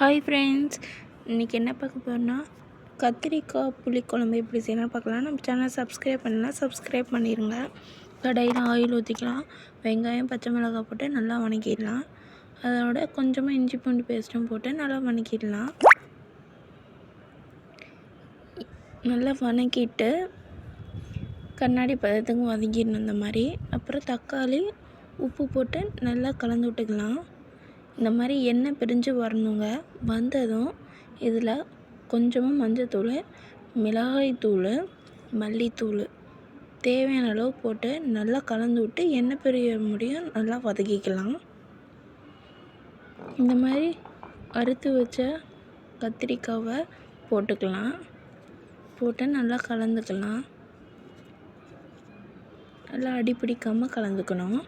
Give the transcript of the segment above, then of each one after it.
Hi friends, இன்றைக்கி என்ன பார்க்க போகிறோன்னா கத்திரிக்காய் புளிக்குழம்பு எப்படி செய்யலாம்னு பார்க்கலாம். நம்ம சேனல் சப்ஸ்கிரைப் பண்ணலாம், சப்ஸ்கிரைப் பண்ணிடுங்க. கடாயில் ஆயில் ஊற்றிக்கலாம். வெங்காயம் பச்சை மிளகாய் போட்டு நல்லா வணக்கிடலாம். அதோட கொஞ்சமாக இஞ்சி பூண்டு பேஸ்ட்டும் போட்டு நல்லா வணக்கிடலாம். நல்லா வணக்கிட்டு கண்ணாடி பதத்துக்கு வதக்கிடணும் இந்த மாதிரி. அப்புறம் தக்காளி உப்பு போட்டு நல்லா கலந்து விட்டுக்கலாம். இந்த மாதிரி எண்ணெய் பிரிஞ்சு வரணுங்க. வந்ததும் இதில் கொஞ்சமாக மஞ்சத்தூள், மிளகாய்த்தூள், மல்லித்தூள் தேவையான அளவு போட்டு நல்லா கலந்து விட்டு எண்ணெய் பிரிய முடியும் நல்லா வதக்கிக்கலாம். இந்த மாதிரி அறுத்து வச்ச கத்திரிக்காவை போட்டுக்கலாம். போட்டு நல்லா கலந்துக்கலாம். நல்லா அடிப்பிடிக்காமல் கலந்துக்கணும்.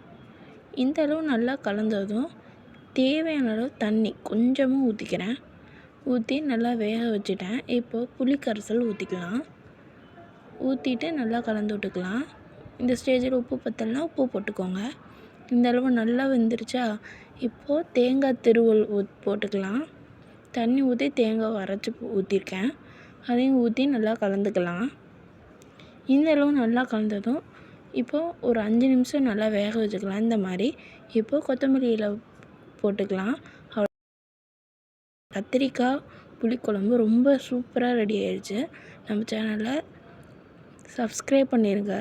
இந்த அளவு நல்லா கலந்ததும் தேவையான அளவு தண்ணி கொஞ்சமாக ஊற்றிக்கிறேன். ஊற்றி நல்லா வேக வச்சுட்டேன். இப்போது புளி கரைசல் ஊற்றிக்கலாம். ஊற்றிட்டு நல்லா கலந்து விட்டுக்கலாம். இந்த ஸ்டேஜில் உப்பு பத்தலைனா உப்பு போட்டுக்கோங்க. இந்த அளவு நல்லா வெந்துருச்சா, இப்போது தேங்காய் திருவல் போட்டுக்கலாம். தண்ணி ஊற்றி தேங்காய் அரைச்சி ஊற்றிருக்கேன். அதையும் ஊற்றி நல்லா கலந்துக்கலாம். இந்த அளவு நல்லா கலந்ததும் இப்போது ஒரு 5 நிமிஷம் நல்லா வேக வச்சுக்கலாம். இந்த மாதிரி இப்போது கொத்தமல்லி இலை போட்டுக்கலாம். கத்திரிக்காய் புளிக்குழம்பு ரொம்ப சூப்பராக ரெடி ஆயிடுச்சு. நம்ம சேனலை சப்ஸ்கிரைப் பண்ணிடுங்க.